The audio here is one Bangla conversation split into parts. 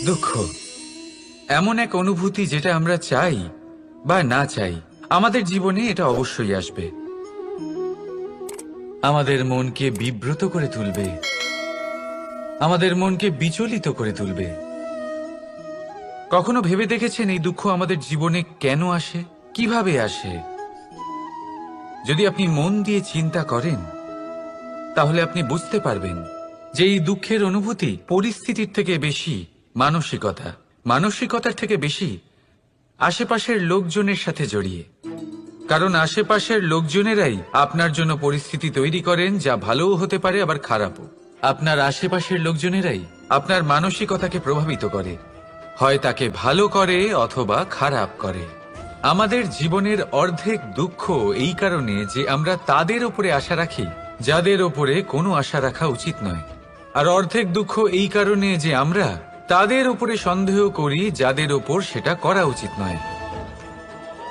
দুঃখ এমন এক অনুভূতি যেটা আমরা চাই বা না চাই, আমাদের জীবনে এটা অবশ্যই আসবে। আমাদের মনকে বিব্রত করে তুলবে, আমাদের মনকে বিচলিত করে তুলবে। কখনো ভেবে দেখেছেন এই দুঃখ আমাদের জীবনে কেন আসে, কিভাবে আসে? যদি আপনি মন দিয়ে চিন্তা করেন তাহলে আপনি বুঝতে পারবেন যে এই দুঃখের অনুভূতি পরিস্থিতির থেকে বেশি মানসিকতার থেকে বেশি আশেপাশের লোকজনের সাথে জড়িয়ে। কারণ আশেপাশের লোকজনেরাই আপনার জন্য পরিস্থিতি তৈরি করেন, যা ভালোও হতে পারে আবার খারাপও। আপনার আশেপাশের লোকজনেরাই আপনার মানসিকতাকে প্রভাবিত করে, হয় তাকে ভালো করে অথবা খারাপ করে। আমাদের জীবনের অর্ধেক দুঃখ এই কারণে যে আমরা তাদের উপরে আশা রাখি যাদের ওপরে কোনো আশা রাখা উচিত নয়, আর অর্ধেক দুঃখ এই কারণে যে আমরা তাদের উপরে সন্দেহ করি যাদের ওপর সেটা করা উচিত নয়।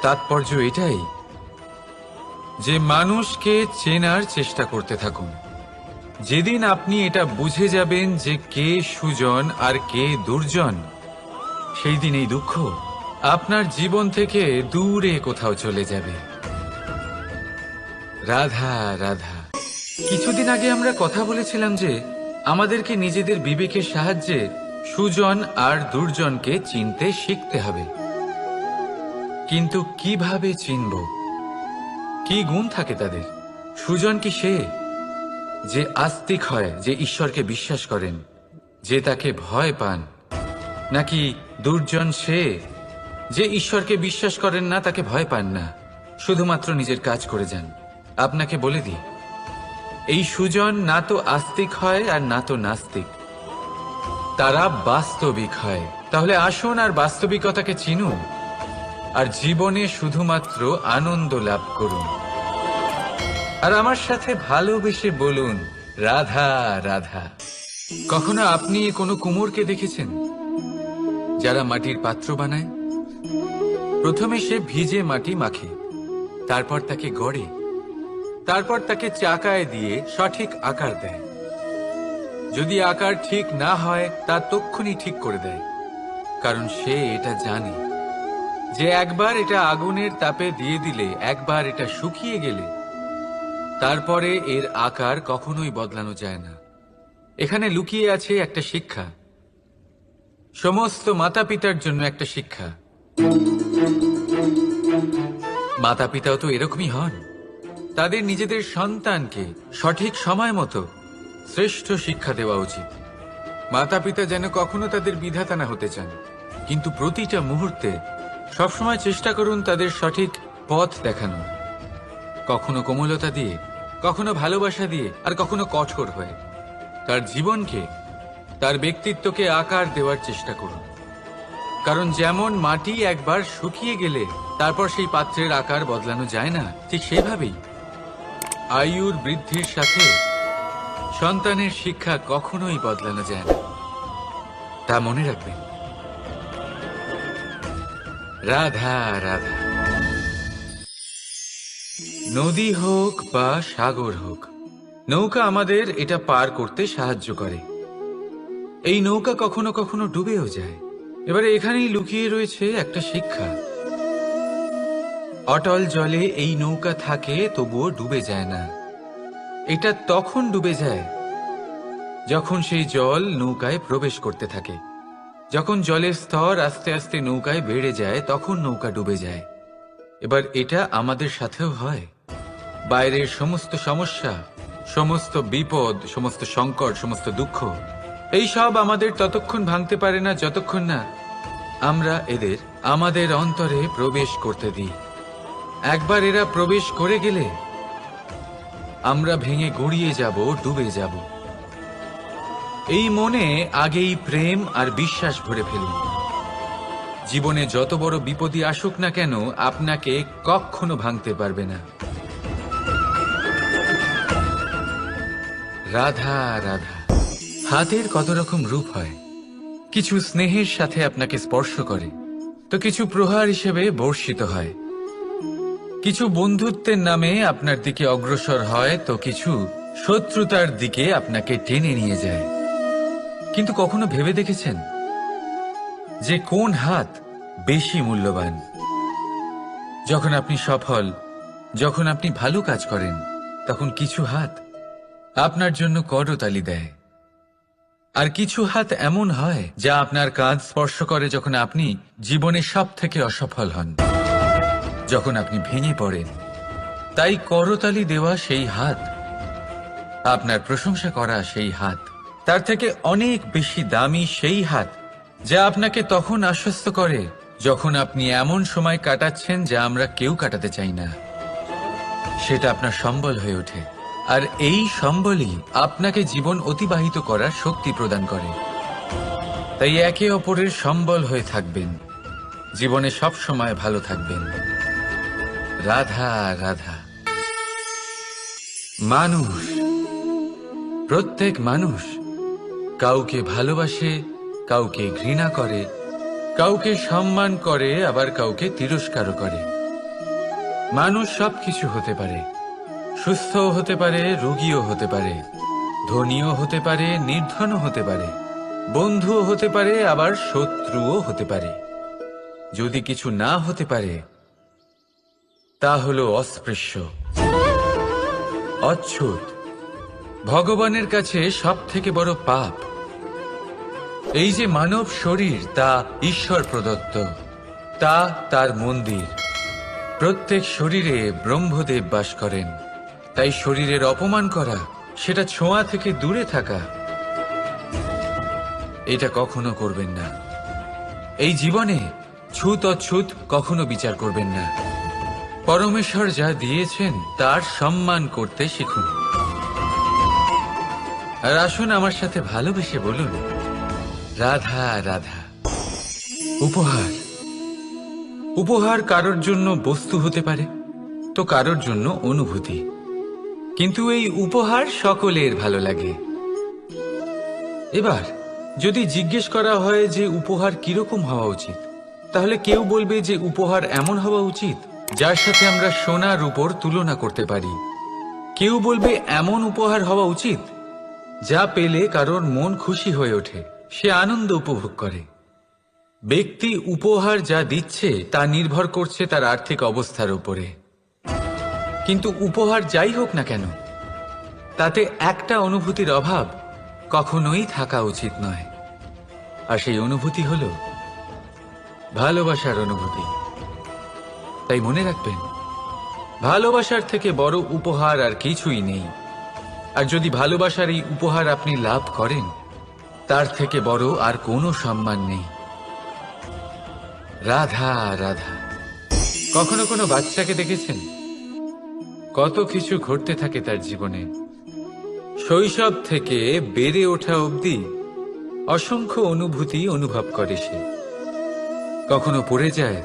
তাৎপর্য এটাই যে মানুষকে চেনার চেষ্টা করতে থাকুন। যেদিন আপনি এটা বুঝে যাবেন যে কে সুজন আর কে দুর্জন, সেই দিন এই দুঃখ আপনার জীবন থেকে দূরে কোথাও চলে যাবে। রাধা রাধা। কিছুদিন আগে আমরা কথা বলেছিলাম যে আমাদেরকে নিজেদের বিবেকের সাহায্যে সুজন আর দুর্জনকে চিনতে শিখতে হবে। কিন্তু কিভাবে চিনব? কি গুণ থাকে তাদের? সুজন কি সে যে আস্তিক হয়, যে ঈশ্বরকে বিশ্বাস করেন, যে তাকে ভয় পান? নাকি দুর্জন সে যে ঈশ্বরকে বিশ্বাস করেন না, তাকে ভয় পান না, শুধুমাত্র নিজের কাজ করে যান? আপনাকে বলে দিই, এই সুজন না তো আস্তিক হয় আর না তো নাস্তিক, তারা বাস্তবিক হয়। তাহলে আসুন আর বাস্তবিকতাকে চিনুন আর জীবনে শুধুমাত্র আনন্দ লাভ করুন। আর আমার সাথে ভালোবেসে বলুন রাধা রাধা। কখনো আপনি কোনো কুমোরকে দেখেছেন যারা মাটির পাত্র বানায়? প্রথমে সে ভিজে মাটি মাখে, তারপর তাকে গড়ে, তারপর তাকে চাকায় দিয়ে সঠিক আকার দেয়। যদি আকার ঠিক না হয় তা তক্ষুনি ঠিক করে দেয়, কারণ সে এটা জানে যে একবার এটা আগুনের তাপে দিয়ে দিলে, একবার এটা শুকিয়ে গেলে তারপরে এর আকার কখনোই বদলানো যায় না। এখানে লুকিয়ে আছে একটা শিক্ষা, সমস্ত মাতা পিতার জন্য একটা শিক্ষা। মাতা পিতাও তো এরকমই হন, তাদের নিজেদের সন্তানকে সঠিক সময় মতো শ্রেষ্ঠ শিক্ষা দেওয়া উচিত। মাতা পিতা যেন কখনো তাদের বিধাতা না হতে চান, কিন্তু প্রতিটা মুহূর্তে সবসময় চেষ্টা করুন তাদের সঠিক পথ দেখানো, কখনো কোমলতা দিয়ে, কখনো ভালোবাসা দিয়ে, আর কখনো কঠোর হয়ে। তার জীবনকে, তার ব্যক্তিত্বকে আকার দেওয়ার চেষ্টা করুন। কারণ যেমন মাটি একবার শুকিয়ে গেলে তারপর সেই পাত্রের আকার বদলানো যায় না, ঠিক সেভাবেই আয়ুর বৃদ্ধির সাথে সন্তানের শিক্ষা কখনোই বদলানো যায় না। তা মনে রাখবেন। রাধা রাধা। নদী হোক বা সাগর হোক, নৌকা আমাদের এটা পার করতে সাহায্য করে। এই নৌকা কখনো কখনো ডুবেও যায়। এবারে এখানেই লুকিয়ে রয়েছে একটা শিক্ষা। অটল জলে এই নৌকা থাকে, তবুও ডুবে যায় না। এটা তখন ডুবে যায় যখন সেই জল নৌকায় প্রবেশ করতে থাকে। যখন জলের স্তর আস্তে আস্তে নৌকায় বেড়ে যায়, তখন নৌকা ডুবে যায়। এবার এটা আমাদের সাথেও হয়। বাইরের সমস্ত সমস্যা, সমস্ত বিপদ, সমস্ত সংকট, সমস্ত দুঃখ, এই সব আমাদের ততক্ষণ ভাঙতে পারে না যতক্ষণ না আমরা এদের আমাদের অন্তরে প্রবেশ করতে দিই। একবার এরা প্রবেশ করে গেলে আমরা ভেঙে গড়িয়ে যাব, ডুবে যাব। এই মনে আগেই প্রেম আর বিশ্বাস ভরে ফেলুন। জীবনে যত বড় বিপদই আসুক না কেন, আপনাকে কখনো ভাঙতে পারবে না। রাধা রাধা। হাতের কত রকম রূপ হয়। কিছু স্নেহের সাথে আপনাকে স্পর্শ করে, তো কিছু প্রহার হিসেবে বর্ষিত হয়। কিছু বন্ধুত্বের নামে আপনার দিকে অগ্রসর হয়, তো কিছু শত্রুতার দিকে আপনাকে টেনে নিয়ে যায়। কিন্তু কখনো ভেবে দেখেছেন যে কোন হাত বেশি মূল্যবান। যখন আপনি সফল, যখন আপনি ভালো কাজ করেন, তখন কিছু হাত আপনার জন্য করতালি দেয়, আর কিছু হাত এমন হয় যা আপনার কাঁধ স্পর্শ করে যখন আপনি জীবনে সব থেকে অসফল হন, যখন আপনি ভেঙে পড়েন। তাই করতালি দেওয়া সেই হাত, আপনার প্রশংসা করা সেই হাত, তার থেকে অনেক বেশি দামি সেই হাত যা আপনাকে তখন আশ্বস্ত করে যখন আপনি এমন সময় কাটাচ্ছেন যা আমরা কেউ কাটাতে চাই না। সেটা আপনার সম্বল হয়ে ওঠে, আর এই সম্বলই আপনাকে জীবন অতিবাহিত করার শক্তি প্রদান করে। তাই একে অপরের সম্বল হয়ে থাকবেন, জীবনে সব সময় ভালো থাকবেন। রাধা রাধা। মানুষ, প্রত্যেক মানুষ কাউকে ভালোবাসে, কাউকে ঘৃণা করে, কাউকে সম্মান করে, আবার কাউকে তিরস্কারও করে। মানুষ সবকিছু হতে পারে, সুস্থও হতে পারে, রোগীও হতে পারে, ধনীও হতে পারে, নির্ধনও হতে পারে, বন্ধুও হতে পারে, আবার শত্রুও হতে পারে। যদি কিছু না হতে পারে তা হলো অস্পৃশ্য, অচ্ছুত, ভগবানের কাছে সব থেকে বড় পাপ। এই যে মানব শরীর, তা ঈশ্বর প্রদত্ত, তা তার মন্দির। প্রত্যেক শরীরে ব্রহ্মদেব বাস করেন। তাই শরীরের অপমান করা, সেটা ছোঁয়া থেকে দূরে থাকা, এটা কখনো করবেন না। এই জীবনে ছুত অছুত কখনো বিচার করবেন না। পরমেশ্বর যা দিয়েছেন তার সম্মান করতে শিখুন। আর আসুন আমার সাথে ভালোবেসে বলুন, রাধা রাধা। উপহার, উপহার কারোর জন্য বস্তু হতে পারে, তো কারোর জন্য অনুভূতি। কিন্তু এই উপহার সকলের ভালো লাগে। এবার যদি জিজ্ঞেস করা হয় যে উপহার কিরকম হওয়া উচিত, তাহলে কেউ বলবে যে উপহার এমন হওয়া উচিত যার সাথে আমরা সোনা রূপোর তুলনা করতে পারি। কেউ বলবে এমন উপহার হওয়া উচিত যা পেলে কারোর মন খুশি হয়ে ওঠে, সে আনন্দ উপভোগ করে। ব্যক্তি উপহার যা দিচ্ছে তা নির্ভর করছে তার আর্থিক অবস্থার উপরে। কিন্তু উপহার যাই হোক না কেন, তাতে একটা অনুভূতির অভাব কখনোই থাকা উচিত নয়। আর সেই অনুভূতি হলো ভালোবাসার অনুভূতি। তাই মনে রাখবেন, ভালোবাসার থেকে বড় উপহার আর কিছুই নেই। আর যদি ভালোবাসার এই উপহার আপনি লাভ করেন, তার থেকে বড় আর কোনো সম্মান নেই। রাধা রাধা। কখনো কোনো বাচ্চাকে দেখেছেন? কত কিছু ঘটতে থাকে তার জীবনে। শৈশব থেকে বেড়ে ওঠা অবধি অসংখ্য অনুভূতি অনুভব করে সে। কখনো পড়ে যায়,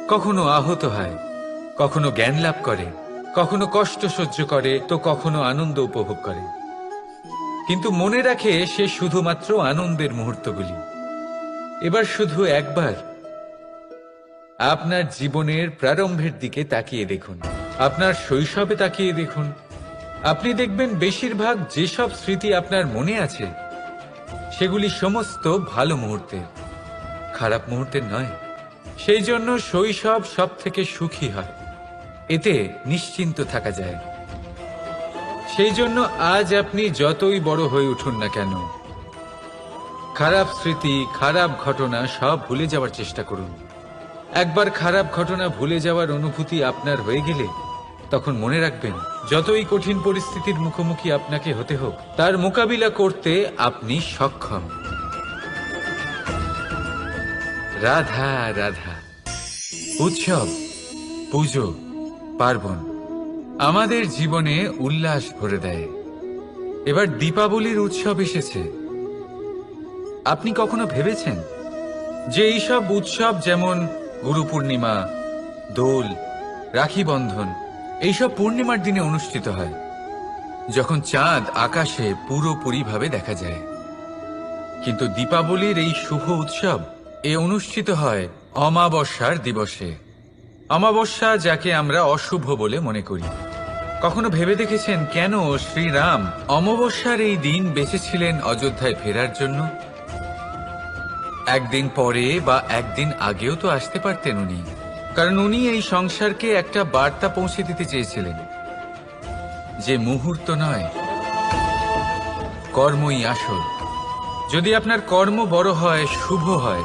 কখনো আহত হয়, কখনো জ্ঞান লাভ করে, কখনো কষ্ট সহ্য করে, তো কখনো আনন্দ উপভোগ করে। কিন্তু মনে রাখে সে শুধুমাত্র আনন্দের মুহূর্তগুলি। এবার শুধু একবার আপনার জীবনের প্রারম্ভের দিকে তাকিয়ে দেখুন, আপনার শৈশবে তাকিয়ে দেখুন। আপনি দেখবেন বেশিরভাগ যেসব স্মৃতি আপনার মনে আছে সেগুলি সমস্ত ভালো মুহূর্তের, খারাপ মুহূর্তের নয়। সেই জন্য শৈশব সব থেকে সুখী হয়, এতে নিশ্চিন্ত থাকা যায়। সেই জন্য আজ আপনি যতই বড় হয়ে উঠুন না কেন, খারাপ স্মৃতি, খারাপ ঘটনা সব ভুলে যাওয়ার চেষ্টা করুন। একবার খারাপ ঘটনা ভুলে যাওয়ার অনুভূতি আপনার হয়ে গেলে তখন মনে রাখবেন, যতই কঠিন পরিস্থিতির মুখোমুখি আপনাকে হতে হোক, তার মোকাবিলা করতে আপনি সক্ষম। রাধা রাধা। উৎসব, পুজো, পার্বণ আমাদের জীবনে উল্লাস ভরে দেয়। এবার দীপাবলির উৎসব এসেছে। আপনি কখনো ভেবেছেন যে এইসব উৎসব যেমন গুরু পূর্ণিমা, দোল, রাখি বন্ধন, এইসব পূর্ণিমার দিনে অনুষ্ঠিত হয়, যখন চাঁদ আকাশে পুরোপুরিভাবে দেখা যায়। কিন্তু দীপাবলির এই শুভ উৎসব অনুষ্ঠিত হয় অমাবস্যার দিবসে। অমাবস্যা, যাকে আমরা অশুভ বলে মনে করি। কখনো ভেবে দেখেছেন কেন শ্রীরাম অমাবস্যার এই দিন বেঁচেছিলেন অযোধ্যায় ফেরার জন্য? একদিন পরে বা একদিন আগেও তো আসতে পারতেন উনি, কারণ উনি এই সংসারকে একটা বার্তা পৌঁছে দিতে চেয়েছিলেন যে মুহূর্ত নয়, কর্মই আসল। যদি আপনার কর্ম বড় হয়, শুভ হয়,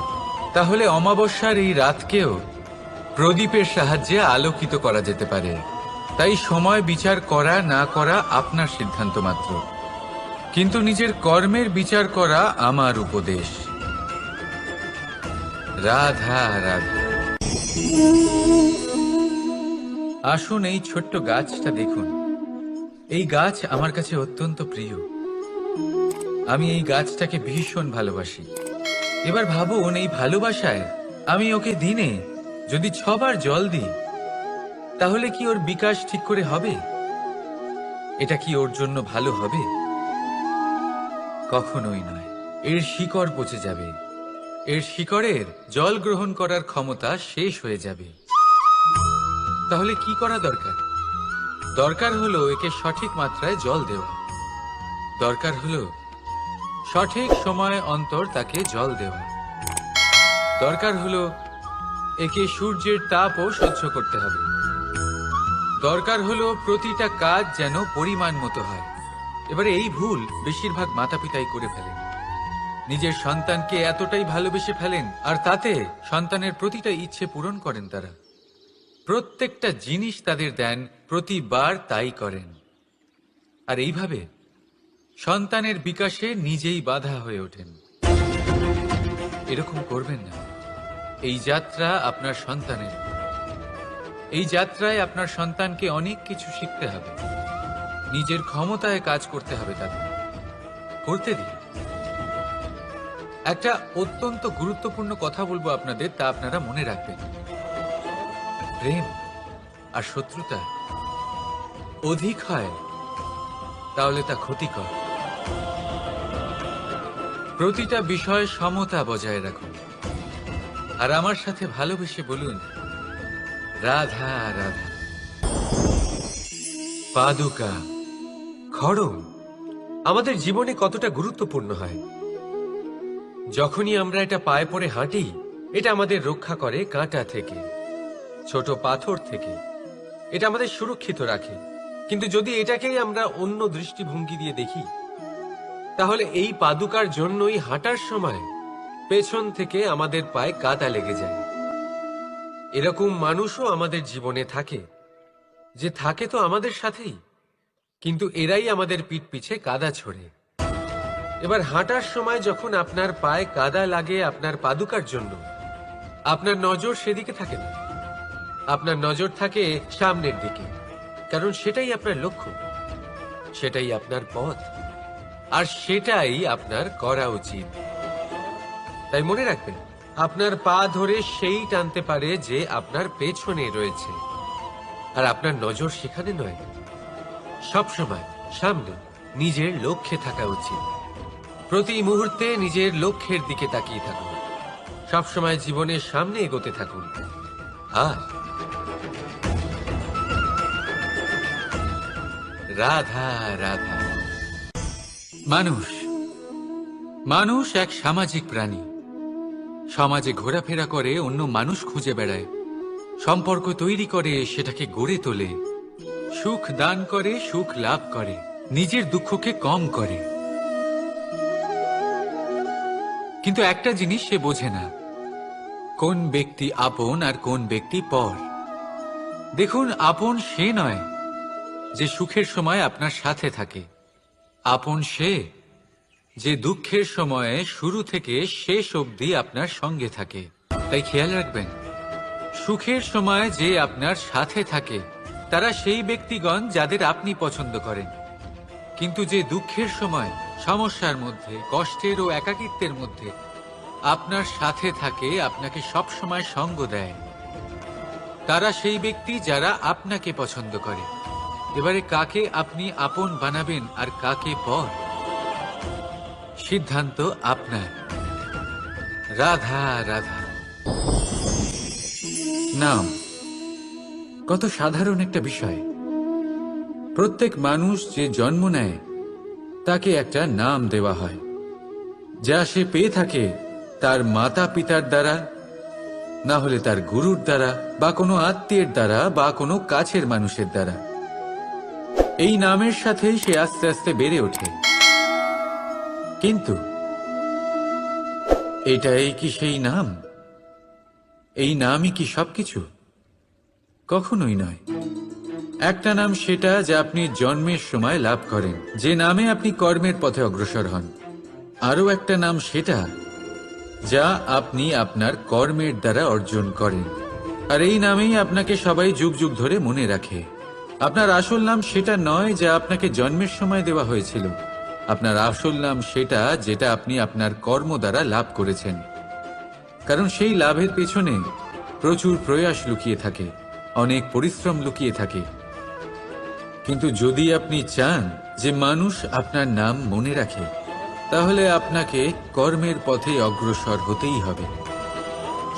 তাহলে অমাবস্যার এই রাতকেও প্রদীপের সাহায্যে আলোকিত করা যেতে পারে। তাই সময় বিচার করা না করা আপনার সিদ্ধান্ত মাত্র, কিন্তু নিজের কর্মের বিচার করা আমার উপদেশ। রাধা রাধা। আসুন এই ছোট্ট গাছটা দেখুন। এই গাছ আমার কাছে অত্যন্ত প্রিয়। আমি এই গাছটাকে ভীষণ ভালোবাসি। এবার ভাবুন, এই ভালোবাসায় আমি ওকে দিনে যদি 6 বার জল দিই, তাহলে কি ওর বিকাশ ঠিক করে হবে? এটা কি ওর জন্য ভালো হবে? কখনোই নয়। এর শিকড় পচে যাবে, এর শিকড়ের জল গ্রহণ করার ক্ষমতা শেষ হয়ে যাবে। তাহলে কি করা দরকার? দরকার হলো একে সঠিক মাত্রায় জল দেওয়া। দরকার হলো সঠিক সময় অন্তর তাকে জল দেওয়া। দরকার হলো একে সূর্যের তাপও সহ্য করতে হবে। দরকার হলো প্রতিটা কাজ যেন পরিমাণ মতো হয়। এবারে এই ভুল বেশিরভাগ মাতাপিতাই করে ফেলেন। নিজের সন্তানকে এতটাই ভালোবেসে ফেলেন, আর তাতে সন্তানের প্রতিটা ইচ্ছে পূরণ করেন। তারা প্রত্যেকটা জিনিস তাদের দেন, প্রতিবার তাই করেন। আর এইভাবে সন্তানের বিকাশে নিজেই বাধা হয়ে ওঠেন। এরকম করবেন না। এই যাত্রা আপনার সন্তানের। এই যাত্রায় আপনার সন্তানকে অনেক কিছু শিখতে হবে। নিজের ক্ষমতায় কাজ করতে হবে তাদের। করতে দিন। একটা অত্যন্ত গুরুত্বপূর্ণ কথা বলবো আপনাদের, তা আপনারা মনে রাখবেন। প্রেম আর শত্রুতা অধিক হয় তাহলে তা ক্ষতিকর। প্রতিটা বিষয়ে সমতা বজায় রাখুন। আর আমার সাথে ভালোবেসে বলুন, রাধা রাধা। পাদুকা, খড়ম আমাদের জীবনে কতটা গুরুত্বপূর্ণ হয়। যখনই আমরা এটা পায়ে পড়ে হাঁটি, এটা আমাদের রক্ষা করে কাঁটা থেকে, ছোট পাথর থেকে। এটা আমাদের সুরক্ষিত রাখে। কিন্তু যদি এটাকেই আমরা অন্য দৃষ্টিভঙ্গি দিয়ে দেখি, তাহলে এই পাদুকার জন্যই হাঁটার সময় পেছন থেকে আমাদের পায়ে কাদা লেগে যায়। এরকম মানুষও আমাদের জীবনে থাকে, যে থাকে তো আমাদের সাথেই, কিন্তু এরাই আমাদের পিঠ পিছে কাদা ছোড়ে। এবার হাঁটার সময় যখন আপনার পায়ে কাদা লাগে আপনার পাদুকার জন্য, আপনার নজর সেদিকে থাকে না, আপনার নজর থাকে সামনের দিকে, কারণ সেটাই আপনার লক্ষ্য, সেটাই আপনার পথ, আর সেটাই আপনার করা উচিত। তাই মনে রাখবেন, আপনার পা ধরে সেই টানতে পারে যে আপনার পেছনে রয়েছে, আর আপনার নজর সেখানে নয়। সবসময় সামনে নিজের লক্ষ্যে থাকা উচিত। প্রতি মুহূর্তে নিজের লক্ষ্যের দিকে তাকিয়ে থাকুন। সবসময় জীবনের সামনে এগোতে থাকুন। আর রাধা রাধা। মানুষ এক সামাজিক প্রাণী। সমাজে ঘোরাফেরা করে, অন্য মানুষ খুঁজে বেড়ায়, সম্পর্ক তৈরি করে, সেটাকে গড়ে তোলে, সুখ দান করে, সুখ লাভ করে, নিজের দুঃখকে কম করে। কিন্তু একটা জিনিস সে বোঝে না, কোন ব্যক্তি আপন আর কোন ব্যক্তি পর। দেখুন, আপন সে নয় যে সুখের সময় আপনার সাথে থাকে। আপন সে যে দুঃখের সময়ে শুরু থেকে শেষ অবধি আপনার সঙ্গে থাকে। তাই খেয়াল রাখবেন, সুখের সময় যে আপনার সাথে থাকে তারা সেই ব্যক্তিগণ যাদের আপনি পছন্দ করেন। কিন্তু যে দুঃখের সময়, সমস্যার মধ্যে, কষ্টের ও একাকিত্বের মধ্যে আপনার সাথে থাকে, আপনাকে সব সময় সঙ্গ দেয়, তারা সেই ব্যক্তি যারা আপনাকে পছন্দ করে। এবারে কাকে আপনি আপন বানাবেন আর কাকে পর, সিদ্ধান্ত আপনার। রাধা রাধা। নাম কত সাধারণ একটা বিষয়। প্রত্যেক মানুষ যে জন্ম নেয় তাকে একটা নাম দেওয়া হয়। যা সে পেয়ে থাকে তার মাতা পিতার দ্বারা, না হলে তার গুরুর দ্বারা, বা কোনো আত্মীয়ের দ্বারা, বা কোনো কাছের মানুষের দ্বারা। এই নামের সাথেই সে আস্তে আস্তে বেড়ে ওঠে। কিন্তু এটাই কি সেই নাম? এই নামই কি সবকিছু? কখনোই নয়। একটা নাম সেটা যা আপনি জন্মের সময় লাভ করেন, যে নামে আপনি কর্মের পথে অগ্রসর হন। আরও একটা নাম সেটা যা আপনি আপনার কর্মের দ্বারা অর্জন করেন, আর এই নামেই আপনাকে সবাই যুগ যুগ ধরে মনে রাখে। আপনার আসল নাম সেটা নয় যা আপনাকে জন্মের সময় দেওয়া হয়েছিল। আপনার আসল নাম সেটা যেটা আপনি আপনার কর্ম দ্বারা লাভ করেছেন, কারণ সেই লাভের পেছনে প্রচুর প্রয়াস লুকিয়ে থাকে, অনেক পরিশ্রম লুকিয়ে থাকে। কিন্তু যদি আপনি চান যে মানুষ আপনার নাম মনে রাখে, তাহলে আপনাকে কর্মের পথে অগ্রসর হতেই হবে,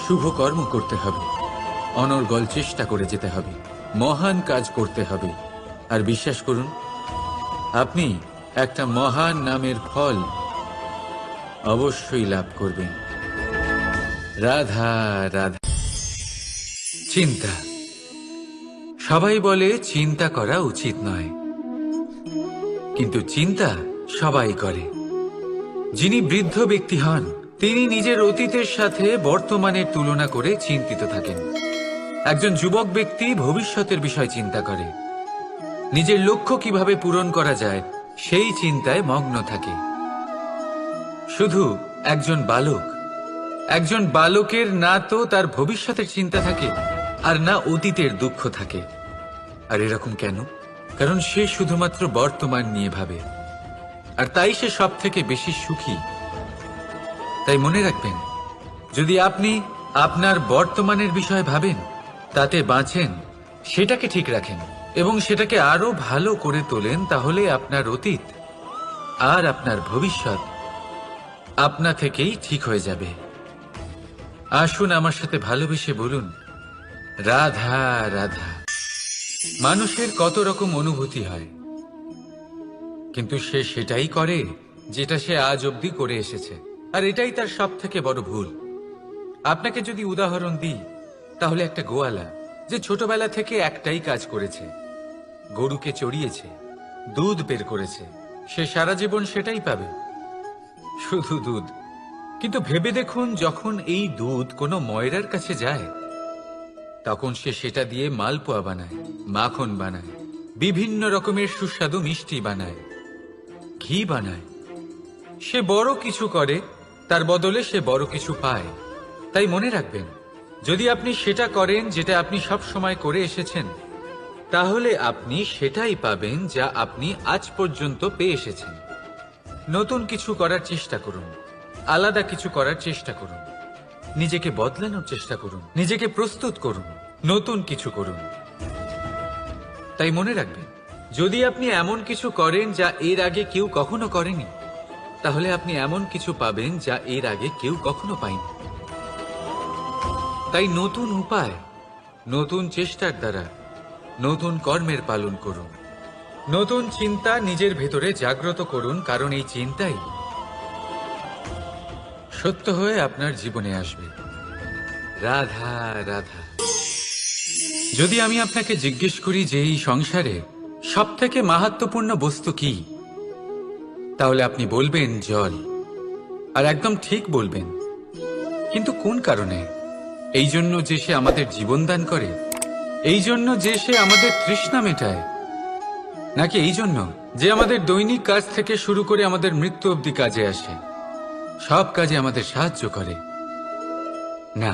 শুভ কর্ম করতে হবে, অনর্গল চেষ্টা করে যেতে হবে, মহান কাজ করতে হবে। আর বিশ্বাস করুন, আপনি একটা মহান নামের ফল অবশ্যই লাভ করবেন। রাধা রাধা। চিন্তা। সবাই বলে চিন্তা করা উচিত নয়, কিন্তু চিন্তা সবাই করে। যিনি বৃদ্ধ ব্যক্তি হন, তিনি নিজের অতীতের সাথে বর্তমানের তুলনা করে চিন্তিত থাকেন। একজন যুবক ব্যক্তি ভবিষ্যতের বিষয় চিন্তা করে, নিজের লক্ষ্য কিভাবে পূরণ করা যায় সেই চিন্তায় মগ্ন থাকে। শুধু একজন বালকের না তো তার ভবিষ্যতের চিন্তা থাকে, আর না অতীতের দুঃখ থাকে। আর এরকম কেন? কারণ সে শুধুমাত্র বর্তমান নিয়ে ভাবে, আর তাই সে সব থেকে বেশি সুখী। তাই মনে রাখবেন, যদি আপনি আপনার বর্তমানের বিষয়ে ভাবেন, তাতে বাঁচেন, সেটাকে ঠিক রাখেন এবং সেটাকে আরো ভালো করে তোলেন, তাহলে আপনার অতীত আর আপনার ভবিষ্যৎ আপনা থেকেই ঠিক হয়ে যাবে। আসুন আমার সাথে ভালোবেসে বলুন, রাধা রাধা। মানুষের কত রকম অনুভূতি হয়, কিন্তু সে সেটাই করে যেটা সে আজ অবধি করে এসেছে, আর এটাই তার সব থেকে বড় ভুল। আপনাকে যদি উদাহরণ দিই, তাহলে একটা গোয়ালা যে ছোটবেলা থেকে একটাই কাজ করেছে, গরুকে চড়িয়েছে, দুধ বের করেছে, সে সারা জীবন সেটাই পাবে, শুধু দুধ। কিন্তু ভেবে দেখুন, যখন এই দুধ কোনো ময়রার কাছে যায়, তখন সে সেটা দিয়ে মালপোয়া বানায়, মাখন বানায়, বিভিন্ন রকমের সুস্বাদু মিষ্টি বানায়, ঘি বানায়। সে বড় কিছু করে, তার বদলে সে বড় কিছু পায়। তাই মনে রাখবেন, যদি আপনি সেটা করেন যেটা আপনি সব সময় করে এসেছেন, তাহলে আপনি সেটাই পাবেন যা আপনি আজ পর্যন্ত পেয়ে এসেছেন। নতুন কিছু করার চেষ্টা করুন, আলাদা কিছু করার চেষ্টা করুন, নিজেকে বদলানোর চেষ্টা করুন, নিজেকে প্রস্তুত করুন, নতুন কিছু করুন। তাই মনে রাখবেন, যদি আপনি এমন কিছু করেন যা এর আগে কেউ কখনো করেনি, তাহলে আপনি এমন কিছু পাবেন যা এর আগে কেউ কখনো পায়নি। তাই নতুন উপায়, নতুন চেষ্টার দ্বারা নতুন কর্মের পালন করুন, নতুন চিন্তা নিজের ভেতরে জাগ্রত করুন, কারণ এই চিন্তাই সত্য হয়ে আপনার জীবনে আসবে। রাধা রাধা। যদি আমি আপনাকে জিজ্ঞেস করি যে এই সংসারে সব থেকে মাহাত্ম্যপূর্ণ বস্তু কি, তাহলে আপনি বলবেন জল। আর একদম ঠিক বলবেন। কিন্তু কোন কারণে? এই জন্য যে সে আমাদের জীবন দান করে, এই জন্য যে সে আমাদের তৃষ্ণা মেটায়, নাকি এই জন্য যে আমাদের দৈনিক কাজ থেকে শুরু করে আমাদের মৃত্যু অবধি কাজে আসে, সব কাজে আমাদের সাহায্য করে? না,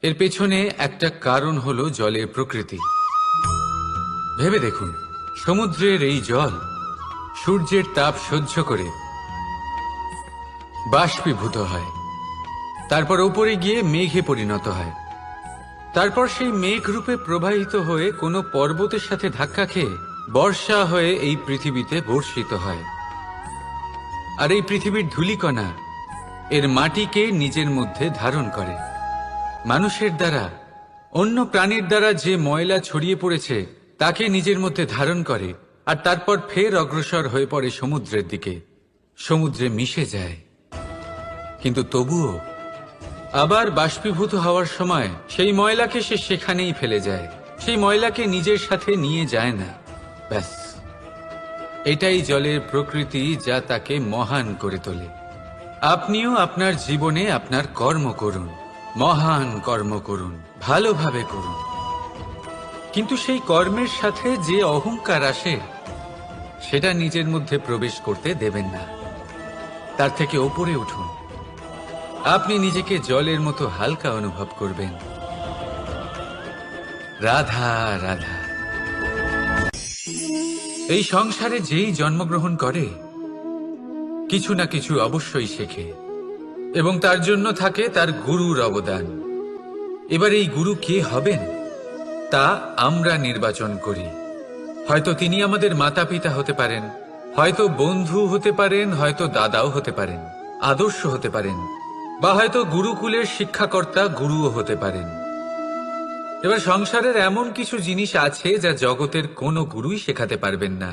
এর পেছনে একটা কারণ হলো জলের প্রকৃতি। ভেবে দেখুন, সমুদ্রের এই জল সূর্যের তাপ সহ্য করে বাষ্পীভূত হয়, তারপর উপরে গিয়ে মেঘে পরিণত হয়, তারপর সেই মেঘ রূপে প্রবাহিত হয়ে কোনো পর্বতের সাথে ধাক্কা খেয়ে বর্ষা হয়ে এই পৃথিবীতে বর্ষিত হয়। আর এই পৃথিবীর ধূলিকণা এর মাটিকে নিজের মধ্যে ধারণ করে। মানুষের দ্বারা, অন্য প্রাণীর দ্বারা যে ময়লা ছড়িয়ে পড়েছে তাকে নিজের মধ্যে ধারণ করে, আর তারপর ফের অগ্রসর হয়ে পড়ে সমুদ্রের দিকে, সমুদ্রে মিশে যায়। কিন্তু তবুও আবার বাষ্পীভূত হওয়ার সময় সেই ময়লাকে সে সেখানেই ফেলে যায়, সেই ময়লাকে নিজের সাথে নিয়ে যায় না। ব্যাস, এটাই জলের প্রকৃতি, যা তাকে মহান করে তোলে। আপনিও আপনার জীবনে আপনার কর্ম করুন, মহান কর্ম করুন, ভালোভাবে করুন, কিন্তু সেই কর্মের সাথে যে অহংকার আসে সেটা নিজের মধ্যে প্রবেশ করতে দেবেন না। তার থেকে ওপরে উঠুন। আপনি নিজেকে জলের মতো হালকা অনুভব করবেন। রাধা রাধা। এই সংসারে যেই জন্মগ্রহণ করে কিছু না কিছু অবশ্যই শেখে, এবং তার জন্য থাকে তার গুরুর অবদান। এবার এই গুরু কে হবেন তা আমরা নির্বাচন করি। হয়তো তিনি আমাদের মাতা পিতা হতে পারেন, হয়তো বন্ধু হতে পারেন, হয়তো দাদাও হতে পারেন, আদর্শ হতে পারেন, বা হয়তো গুরুকুলের শিক্ষাকর্তা গুরুও হতে পারেন। এবার সংসারের এমন কিছু জিনিস আছে যা জগতের কোনো গুরুই শেখাতে পারবেন না,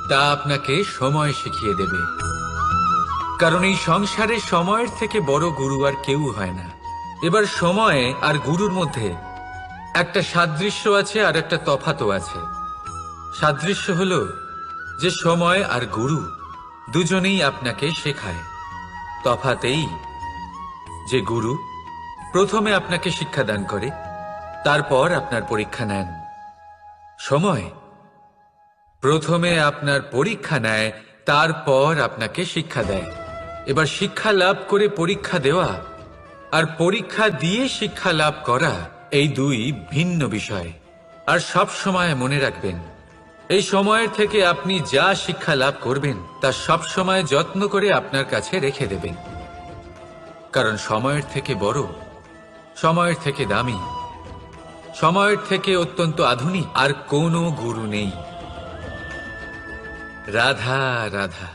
তা আপনাকে সময় শিখিয়ে দেবে। কারণ এই সংসারে সময়ের থেকে বড় গুরু আর কেউ হয় না। এবার সময় আর গুরুর মধ্যে একটা সাদৃশ্য আছে আর একটা তফাতও আছে। সাদৃশ্য হলো যে সময় আর গুরু দুজনেই আপনাকে শেখায়। তফাতেই যে গুরু প্রথমে আপনাকে শিক্ষাদান করে, তারপর আপনার পরীক্ষা নেন। সময় প্রথমে আপনার পরীক্ষা নেয়, তারপর আপনাকে শিক্ষা দেয়। এবার শিক্ষা লাভ করে পরীক্ষা দেওয়া আর পরীক্ষা দিয়ে শিক্ষা লাভ করা এই দুই ভিন্ন বিষয়। আর সব সময় মনে রাখবেন, এই সময়ের থেকে আপনি যা শিক্ষা লাভ করবেন তা সব সময় যত্ন করে আপনার কাছে রেখে দেবেন। কারণ সময়ের থেকে বড়, সময়ের থেকে দামি, সময়ের থেকে অত্যন্ত আধুনিক আর কোনো গুরু নেই। রাধা রাধা।